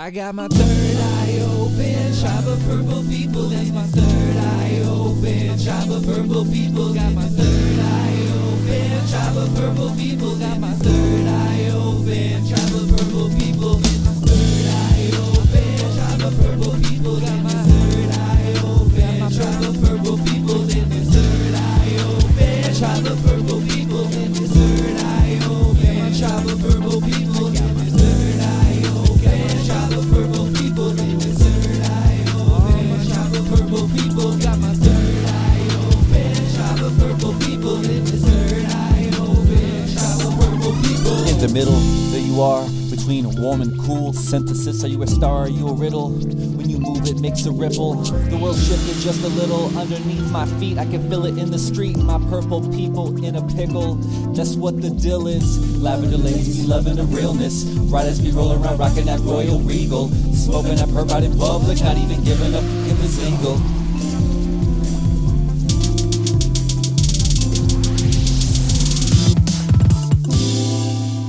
I got my third eye open, tribe of purple people, that's my third eye open, tribe of purple people, got my third eye open, tribe of purple people, got my third eye open, tribe of purple people, third eye open, tribe of purple people, got my third eye open, tribe of purple people, in this third eye open, tribe of purple people, in this third eye open, tribe of purple people, got my third eye open, tribe of purple people, in this third eye open, tribe of purple people, got my third eye open, tribe of purple people, in this third eye open, tribe of purple people. In the middle, there you are, between warm and cool. Synthesis, are you a star, are you a riddle? When you move, it makes a ripple. The world shifted just a little underneath my feet. I can feel it in the street. My purple people in a pickle. That's what the deal is. Lavender ladies be loving the realness. Riders be rolling around, rocking that Royal Regal. Smoking that perp out in public, not even giving up if it's legal.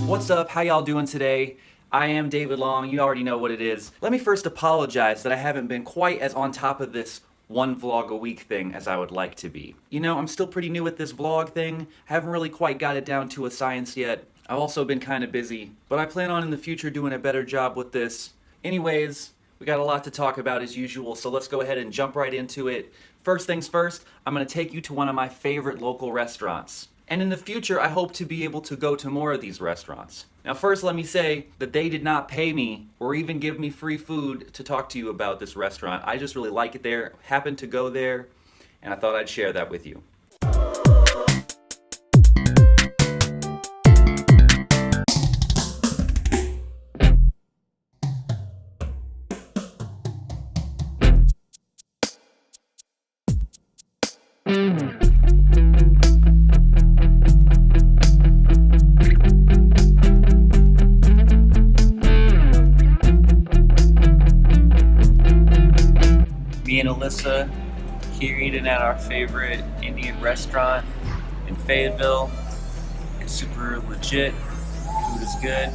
What's up? How y'all doing today? I am David Long. You already know what it is. Let me first apologize that I haven't been quite as on top of this one vlog a week thing as I would like to be. You know, I'm still pretty new at this vlog thing. Haven't really quite got it down to a science yet. I've also been kind of busy, but I plan on in the future doing a better job with this. Anyways, we got a lot to talk about as usual, so let's go ahead and jump right into it. First things first, I'm gonna take you to one of my favorite local restaurants. And in the future, I hope to be able to go to more of these restaurants. Now first, let me say that they did not pay me or even give me free food to talk to you about this restaurant. I just really like it there, happened to go there, and I thought I'd share that with you. Me and Alyssa here eating at our favorite Indian restaurant in Fayetteville. It's super legit, food is good.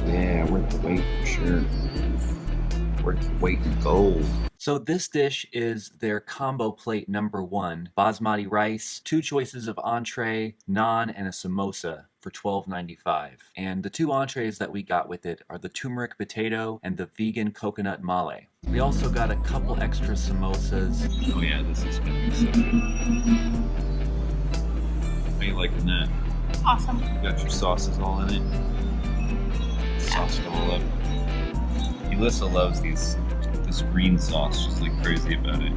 Yeah, worth the wait for sure. Worth weight in gold. So this dish is their combo plate number 1. Basmati rice, 2 choices of entree, naan, and a samosa for $12.95. And the 2 entrees that we got with it are the turmeric potato and the vegan coconut male. We also got a couple extra samosas. Oh yeah, this is gonna be so good. How you liking that? Awesome. You got your sauces all in it. Sauce all up. Alyssa loves this green sauce. She's like crazy about it.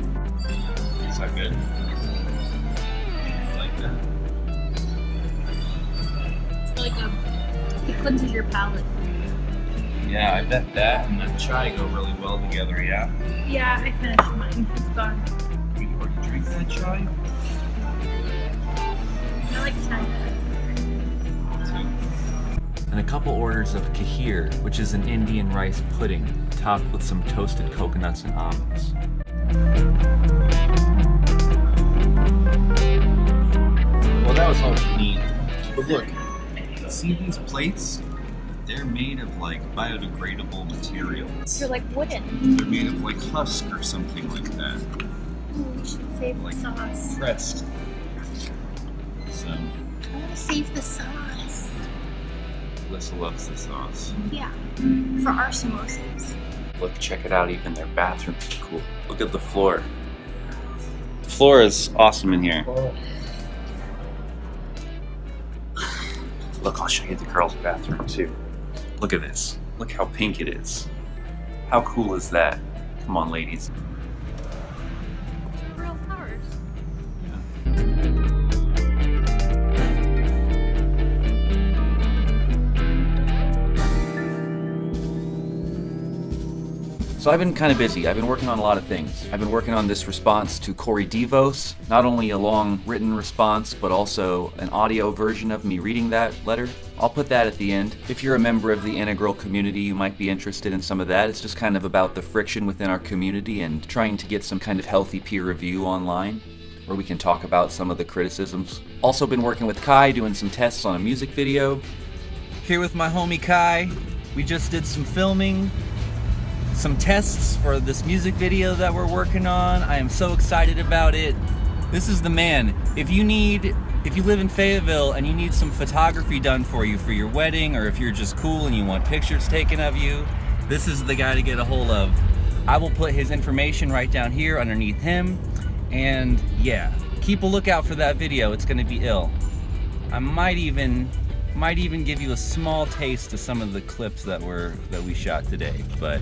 Is that good? You like that? It's really good. It cleanses your palate. Yeah, I bet that and that chai go really well together, yeah? Yeah, I finished mine. It's gone. You already drink that chai? I like chai. And a couple orders of kheer, which is an Indian rice pudding topped with some toasted coconuts and almonds. Well, that was all neat. But look, see these plates? They're made of like biodegradable materials. They're like wooden. They're made of like husk or something like that. We should save Like the sauce. pressed. So, I want to save the sauce. Alyssa loves the sauce. Yeah, for our samosas. Look, check it out, even their bathroom is cool. Look at the floor. The floor is awesome in here. Look, I'll show you the girls' bathroom too. Look at this. Look how pink it is. How cool is that? Come on, ladies. Real flowers. So So I've been kind of busy. I've been working on a lot of things. I've been working on this response to Corey DeVos, not only a long written response, but also an audio version of me reading that letter. I'll put that at the end. If you're a member of the Integral community, you might be interested in some of that. It's just kind of about the friction within our community and trying to get some kind of healthy peer review online, where we can talk about some of the criticisms. Also been working with Kai, doing some tests on a music video. Here with my homie Kai, we just did some filming, some tests for this music video that we're working on. I am so excited about it. This is the man. If you live in Fayetteville and you need some photography done for you for your wedding, or if you're just cool and you want pictures taken of you, this is the guy to get a hold of. I will put his information right down here underneath him. And yeah, keep a lookout for that video. It's gonna be ill. I might even give you a small taste of some of the clips that we shot today, but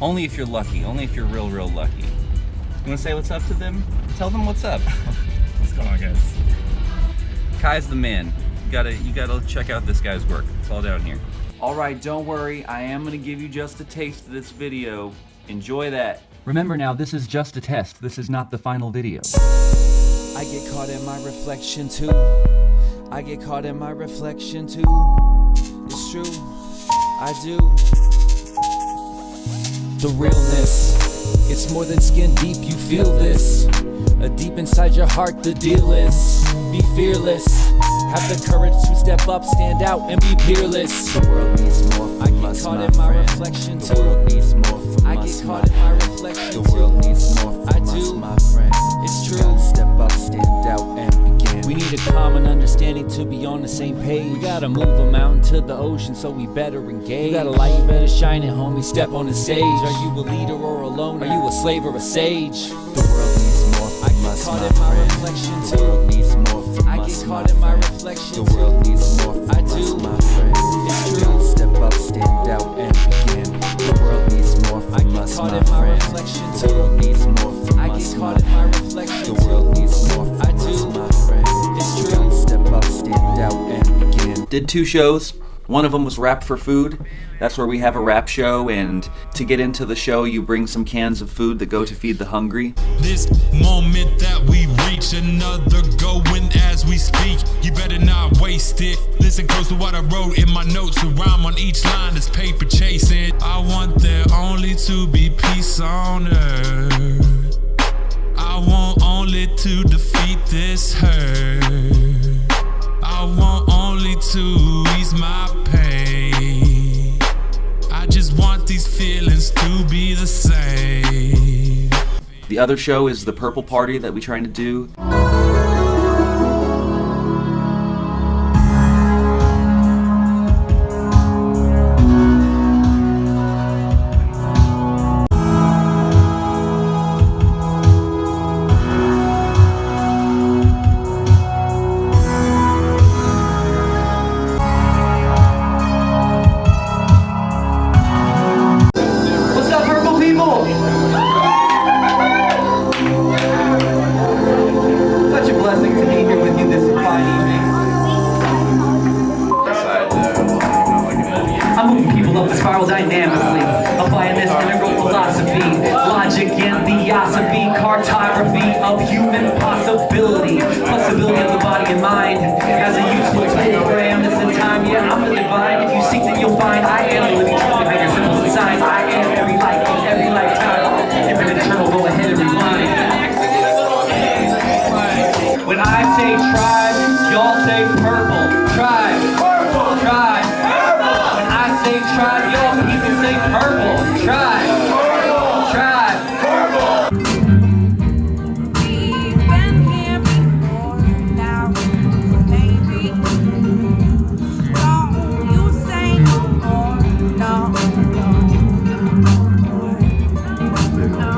only if you're lucky, only if you're real lucky. You wanna say what's up to them? Tell them what's up. What's going on, guys? Kai's the man. You gotta check out this guy's work. It's all down here. All right, don't worry. I am gonna give you just a taste of this video. Enjoy that. Remember now, this is just a test. This is not the final video. I get caught in my reflection too. I get caught in my reflection too. It's true, I do. The realness, it's more than skin deep, you feel this. A deep inside your heart, the deal is. Be fearless, have the courage to step up, stand out, and be peerless. The world needs more from us, my friend. I get caught in my reflection too. The world needs more from I us, get caught in my reflection The world needs more from I us, do. my friend. It's true. Gotta step up, stand out, and begin. We need a common understanding to be on the same page. We gotta move a mountain to the ocean, so we better engage. You got a light, you better shine it, homie. Step on the stage. Are you a leader or alone? Are you a slave or a sage? The world needs more I from get us, caught my in my friend. reflection The too. world needs more from I us, get my caught in my friend. reflection The too. world needs more from I us, do. my friend. It's true. Gotta step up, stand out, and begin. The world needs more I from get us, caught my in my friend. reflection The too. world needs more from I us, get my caught in my friend. reflection The world needs more I from do. us, my friend. It's true. Gotta step up, stand out, and begin. Did 2 shows. One of them was Rap for Food. That's where we have a rap show, and to get into the show, you bring some cans of food that go to feed the hungry. This moment that we reach, another going as we speak. You better not waste it. Listen close to what I wrote in my notes. A rhyme on each line is paper chasing. I want there only to be peace on earth. I want only to defeat this hurt. I want only to ease my pain. I just want these feelings to be the same. The other show is the Purple Party that we're trying to do. What's up, purple people? Such a blessing to be here with you this fine evening. I'm moving people up the spiral dynamically, applying this integral philosophy, logic and theosophy, cartography of human possibility, flexibility of the body and mind, as a useful tool for awareness in time. Yeah, I'm the divine. If you seek, then you'll find I am the living truth behind your symbols and signs. I am every life in every lifetime. Infinite eternal, go ahead and rewind. When I say tribe, y'all say purple. Tribe, purple, tribe, purple. When I say tribe, y'all people say purple. Tribe, purple, tribe, purple. We've been here before, now maybe. Don't you say no more, no, no, no,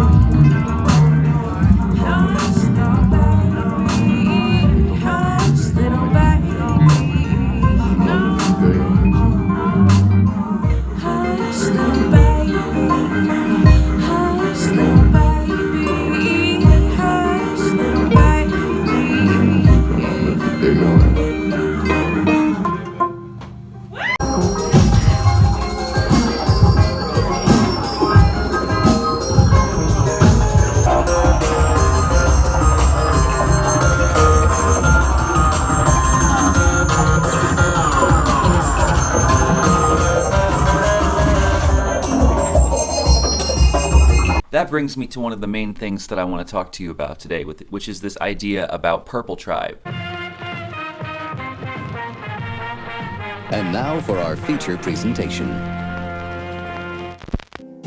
hush, little baby, hush, little baby, no, hush, little baby. That brings me to one of the main things that I want to talk to you about today, which is this idea about Purple Tribe. And now for our feature presentation.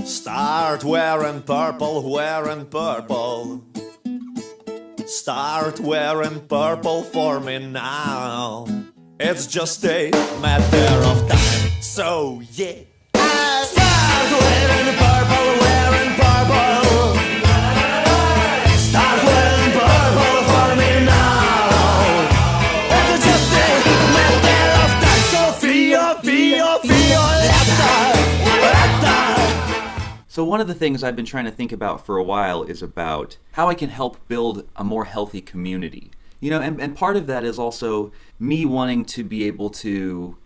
Start wearing purple, wearing purple. Start wearing purple for me now. It's just a matter of time. So yeah. Start wearing purple, wearing purple. Start wearing purple for me now. It's just a matter of time. So feel, So one of the things I've been trying to think about for a while is about how I can help build a more healthy community. You know, and part of that is also me wanting to be able to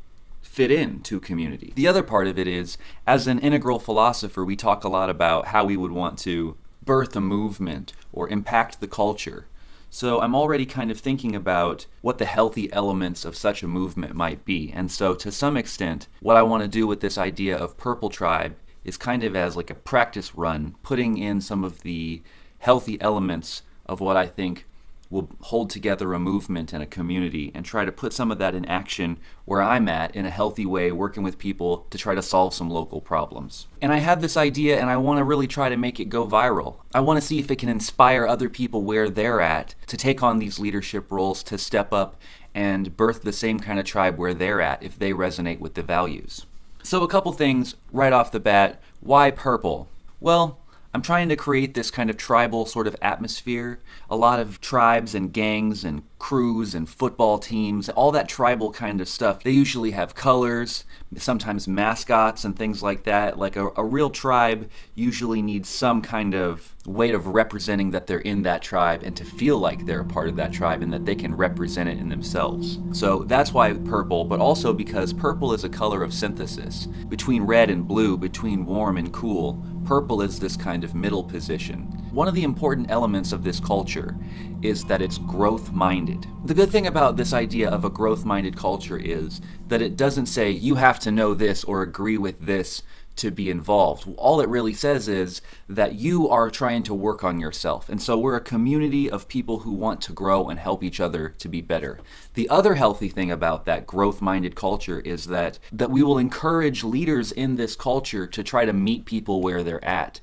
fit into community. The other part of it is, as an integral philosopher, we talk a lot about how we would want to birth a movement or impact the culture. So I'm already kind of thinking about what the healthy elements of such a movement might be. And so to some extent, what I want to do with this idea of Purple Tribe is kind of as like a practice run, putting in some of the healthy elements of what I think will hold together a movement and a community, and try to put some of that in action where I'm at in a healthy way, working with people to try to solve some local problems. And I have this idea and I want to really try to make it go viral. I want to see if it can inspire other people where they're at to take on these leadership roles, to step up and birth the same kind of tribe where they're at if they resonate with the values. So a couple things right off the bat. Why purple? Well, I'm trying to create this kind of tribal sort of atmosphere. A lot of tribes and gangs and crews and football teams, all that tribal kind of stuff, they usually have colors, sometimes mascots and things like that. Like a real tribe usually needs some kind of way of representing that they're in that tribe and to feel like they're a part of that tribe and that they can represent it in themselves. So that's why purple, but also because purple is a color of synthesis. Between red and blue, between warm and cool, purple is this kind of middle position. One of the important elements of this culture is that it's growth-minded. The good thing about this idea of a growth-minded culture is that it doesn't say you have to know this or agree with this to be involved. All it really says is that you are trying to work on yourself. And so we're a community of people who want to grow and help each other to be better. The other healthy thing about that growth-minded culture is that we will encourage leaders in this culture to try to meet people where they're at.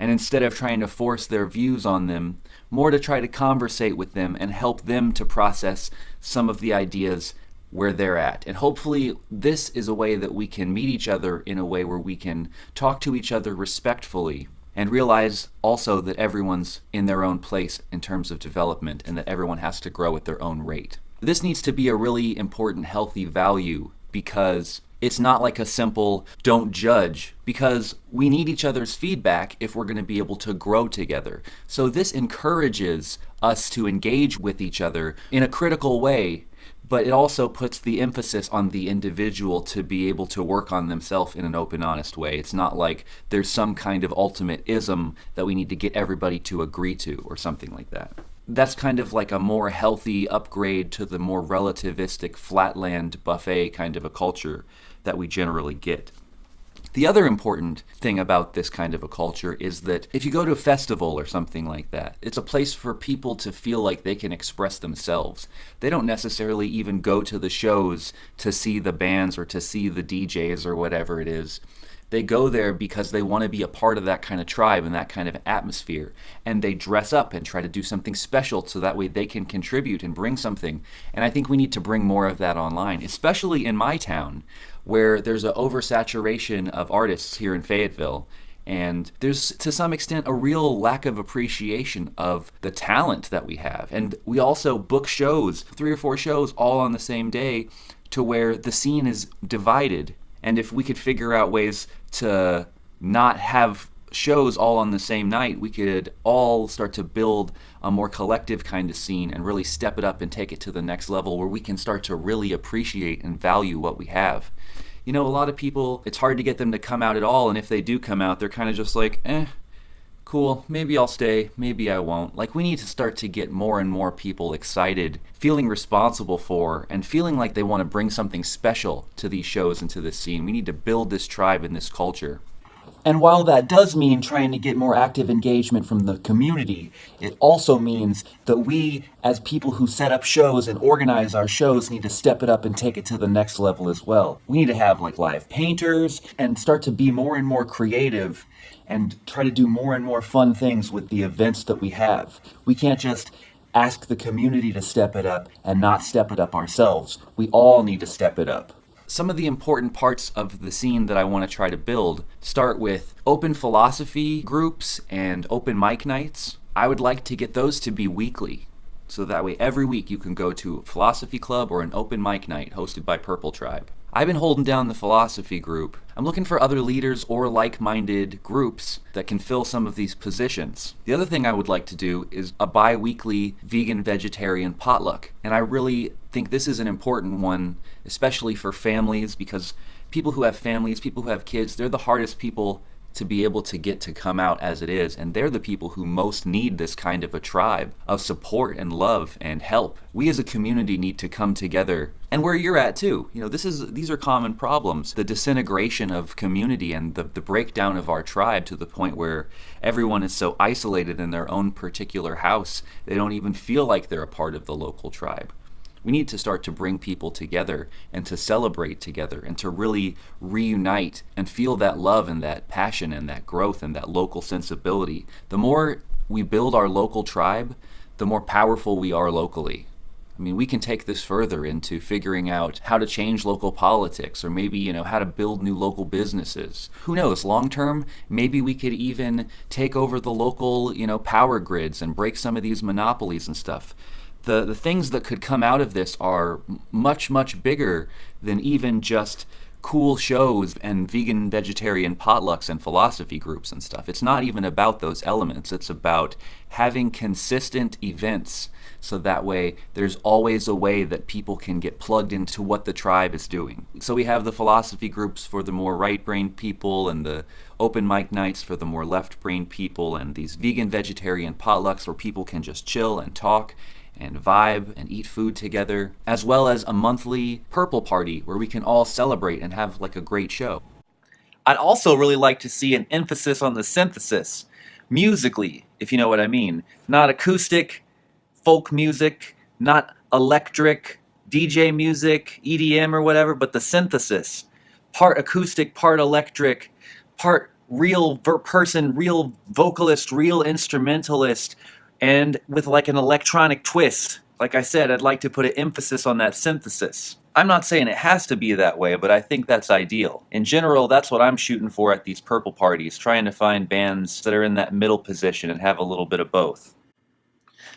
And instead of trying to force their views on them, more to try to conversate with them and help them to process some of the ideas where they're at. And hopefully this is a way that we can meet each other in a way where we can talk to each other respectfully and realize also that everyone's in their own place in terms of development and that everyone has to grow at their own rate. This needs to be a really important, healthy value because it's not like a simple don't judge, because we need each other's feedback if we're going to be able to grow together. So this encourages us to engage with each other in a critical way, but it also puts the emphasis on the individual to be able to work on themselves in an open, honest way. It's not like there's some kind of ultimate ism that we need to get everybody to agree to or something like that. That's kind of like a more healthy upgrade to the more relativistic flatland buffet kind of a culture that we generally get. The other important thing about this kind of a culture is that if you go to a festival or something like that, it's a place for people to feel like they can express themselves. They don't necessarily even go to the shows to see the bands or to see the DJs or whatever it is. They go there because they want to be a part of that kind of tribe and that kind of atmosphere. And they dress up and try to do something special so that way they can contribute and bring something. And I think we need to bring more of that online, especially in my town, where there's an oversaturation of artists here in Fayetteville. And there's, to some extent, a real lack of appreciation of the talent that we have. And we also book shows, 3 or 4 shows all on the same day, to where the scene is divided. And if we could figure out ways to not have shows all on the same night, we could all start to build a more collective kind of scene and really step it up and take it to the next level where we can start to really appreciate and value what we have. You know, a lot of people, it's hard to get them to come out at all, and if they do come out, they're kind of just like, cool, maybe I'll stay, maybe I won't. Like, we need to start to get more and more people excited, feeling responsible for, and feeling like they want to bring something special to these shows and to this scene. We need to build this tribe and this culture. And while that does mean trying to get more active engagement from the community, it also means that we, as people who set up shows and organize our shows, need to step it up and take it to the next level as well. We need to have like live painters and start to be more and more creative and try to do more and more fun things with the events that we have. We can't just ask the community to step it up and not step it up ourselves. We all need to step it up. Some of the important parts of the scene that I want to try to build start with open philosophy groups and open mic nights. I would like to get those to be weekly, so that way every week you can go to a philosophy club or an open mic night hosted by Purple Tribe. I've been holding down the philosophy group. I'm looking for other leaders or like-minded groups that can fill some of these positions. The other thing I would like to do is a bi-weekly vegan-vegetarian potluck. And I really think this is an important one, especially for families, because people who have families, people who have kids, they're the hardest people to be able to get to come out as it is, and they're the people who most need this kind of a tribe of support and love and help. We as a community need to come together, and where you're at too. You know, these are common problems. The disintegration of community and the breakdown of our tribe to the point where everyone is so isolated in their own particular house, they don't even feel like they're a part of the local tribe. We need to start to bring people together and to celebrate together and to really reunite and feel that love and that passion and that growth and that local sensibility. The more we build our local tribe, the more powerful we are locally. I mean, we can take this further into figuring out how to change local politics, or maybe, how to build new local businesses. Who knows, long term, maybe we could even take over the local, power grids and break some of these monopolies and stuff. The things that could come out of this are much, much bigger than even just cool shows and vegan vegetarian potlucks and philosophy groups and stuff. It's not even about those elements. It's about having consistent events, so that way there's always a way that people can get plugged into what the tribe is doing. So we have the philosophy groups for the more right-brained people, and the open mic nights for the more left-brained people, and these vegan vegetarian potlucks where people can just chill and talk and vibe and eat food together, as well as a monthly Purple Party where we can all celebrate and have like a great show. I'd also really like to see an emphasis on the synthesis, musically, if you know what I mean. Not acoustic, folk music, not electric, DJ music, EDM or whatever, but the synthesis. Part acoustic, part electric, part real person, real vocalist, real instrumentalist, and with like an electronic twist. Like I said, I'd like to put an emphasis on that synthesis. I'm not saying it has to be that way, but I think that's ideal. In general, that's what I'm shooting for at these Purple Parties, trying to find bands that are in that middle position and have a little bit of both.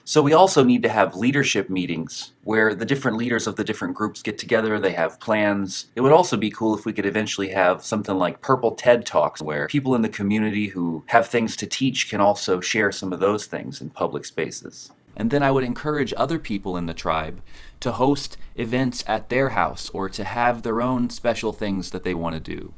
So we also need to have leadership meetings where the different leaders of the different groups get together, they have plans. It would also be cool if we could eventually have something like Purple TED Talks, where people in the community who have things to teach can also share some of those things in public spaces. And then I would encourage other people in the tribe to host events at their house or to have their own special things that they want to do.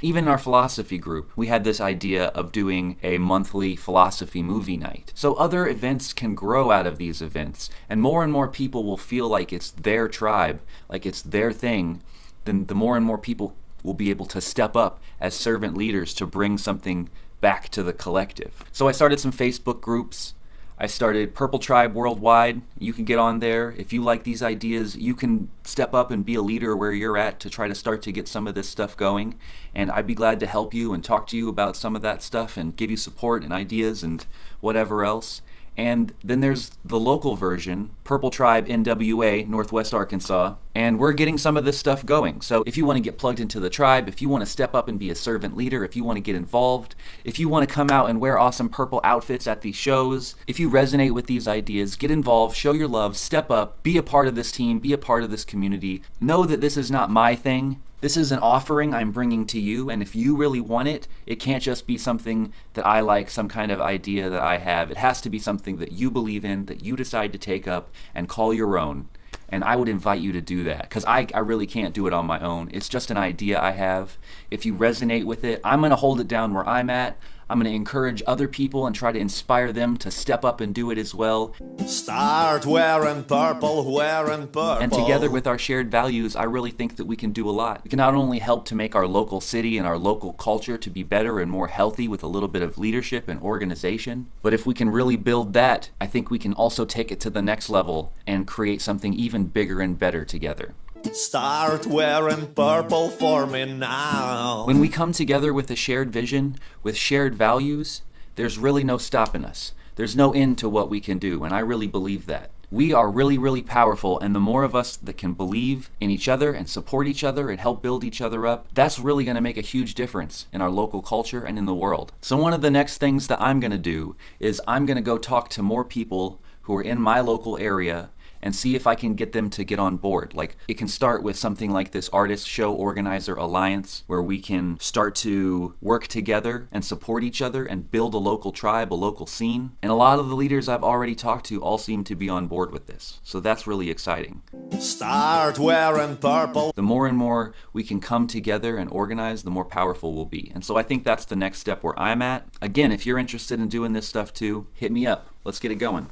Even our philosophy group, we had this idea of doing a monthly philosophy movie night. So other events can grow out of these events, and more people will feel like it's their tribe, like it's their thing. Then the more and more people will be able to step up as servant leaders to bring something back to the collective. So I started some Facebook groups. I started Purple Tribe Worldwide. You can get on there. If you like these ideas, you can step up and be a leader where you're at to try to start to get some of this stuff going. And I'd be glad to help you and talk to you about some of that stuff and give you support and ideas and whatever else. And then there's the local version, Purple Tribe NWA, Northwest Arkansas, and we're getting some of this stuff going. So if you want to get plugged into the tribe, if you want to step up and be a servant leader, if you want to get involved, if you want to come out and wear awesome purple outfits at these shows, if you resonate with these ideas, get involved, show your love, step up, be a part of this team, be a part of this community. Know that this is not my thing. This is an offering I'm bringing to you, and if you really want it, it can't just be something that I like, some kind of idea that I have. It has to be something that you believe in, that you decide to take up and call your own. And I would invite you to do that, because I really can't do it on my own. It's just an idea I have. If you resonate with it, I'm going to hold it down where I'm at. I'm going to encourage other people and try to inspire them to step up and do it as well. Start wearing purple, wearing purple. And together with our shared values, I really think that we can do a lot. We can not only help to make our local city and our local culture to be better and more healthy with a little bit of leadership and organization, but if we can really build that, I think we can also take it to the next level and create something even bigger and better together. Start wearing purple for me now. When we come together with a shared vision, with shared values, there's really no stopping us. There's no end to what we can do, and I really believe that. We are really, really powerful, and the more of us that can believe in each other and support each other and help build each other up, that's really going to make a huge difference in our local culture and in the world. So one of the next things that I'm going to do is I'm going to go talk to more people who are in my local area and see if I can get them to get on board. Like, it can start with something like this Artist Show Organizer Alliance, where we can start to work together and support each other and build a local tribe, a local scene. And a lot of the leaders I've already talked to all seem to be on board with this. So that's really exciting. Start wearing purple. The more and more we can come together and organize, the more powerful we'll be. And so I think that's the next step where I'm at. Again, if you're interested in doing this stuff too, hit me up. Let's get it going.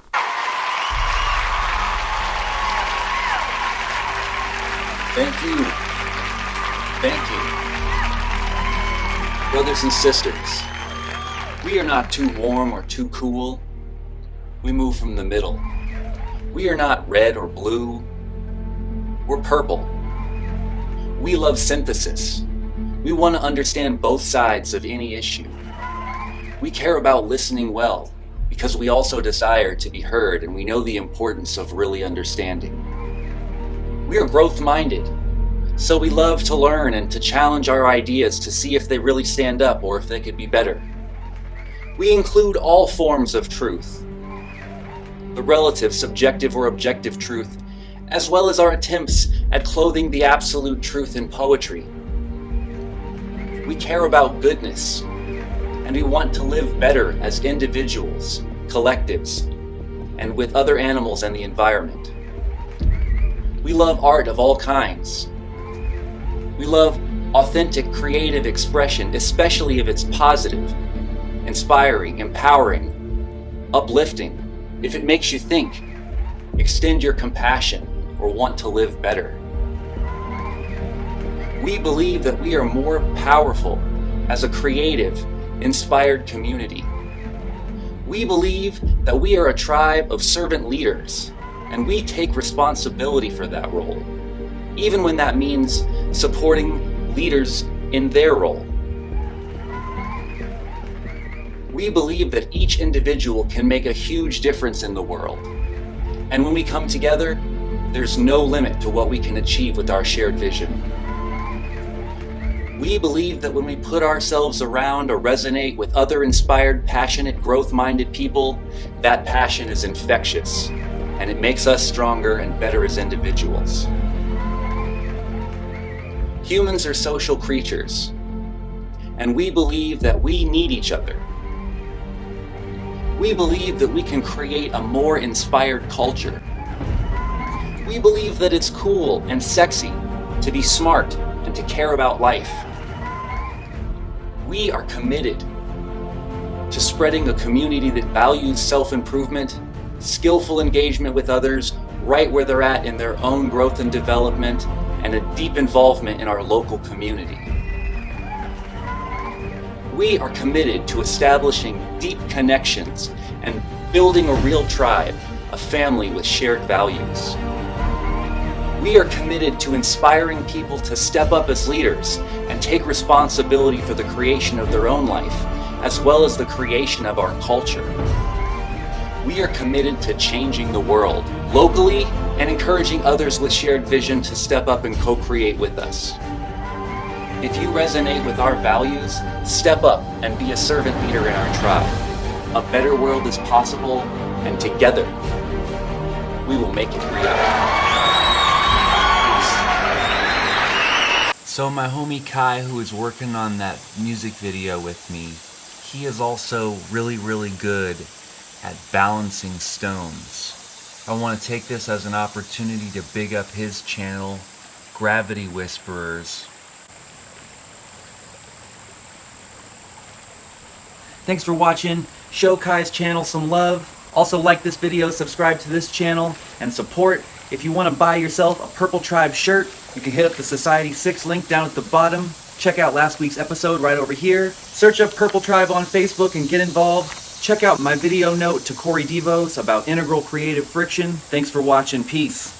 Thank you. Thank you. Brothers and sisters, we are not too warm or too cool. We move from the middle. We are not red or blue. We're purple. We love synthesis. We want to understand both sides of any issue. We care about listening well because we also desire to be heard, and we know the importance of really understanding. We are growth-minded, so we love to learn and to challenge our ideas to see if they really stand up or if they could be better. We include all forms of truth, the relative, subjective, or objective truth, as well as our attempts at clothing the absolute truth in poetry. We care about goodness, and we want to live better as individuals, collectives, and with other animals and the environment. We love art of all kinds. We love authentic creative expression, especially if it's positive, inspiring, empowering, uplifting. If it makes you think, extend your compassion, or want to live better. We believe that we are more powerful as a creative, inspired community. We believe that we are a tribe of servant leaders, and we take responsibility for that role, even when that means supporting leaders in their role. We believe that each individual can make a huge difference in the world, and when we come together, there's no limit to what we can achieve with our shared vision. We believe that when we put ourselves around or resonate with other inspired, passionate, growth-minded people, that passion is infectious, and it makes us stronger and better as individuals. Humans are social creatures, and we believe that we need each other. We believe that we can create a more inspired culture. We believe that it's cool and sexy to be smart and to care about life. We are committed to spreading a community that values self-improvement, skillful engagement with others, right where they're at in their own growth and development, and a deep involvement in our local community. We are committed to establishing deep connections and building a real tribe, a family with shared values. We are committed to inspiring people to step up as leaders and take responsibility for the creation of their own life, as well as the creation of our culture. We are committed to changing the world locally and encouraging others with shared vision to step up and co-create with us. If you resonate with our values, step up and be a servant leader in our tribe. A better world is possible, and together, we will make it real. So my homie Kai, who is working on that music video with me, he is also really, really good at balancing stones. I want to take this as an opportunity to big up his channel, Gravity Whisperers. Thanks for watching. Show Kai's channel some love. Also like this video, subscribe to this channel, and support. If you want to buy yourself a Purple Tribe shirt, you can hit up the Society6 link down at the bottom. Check out last week's episode right over here. Search up Purple Tribe on Facebook and get involved. Check out my video note to Corey Devos about integral creative friction. Thanks for watching. Peace.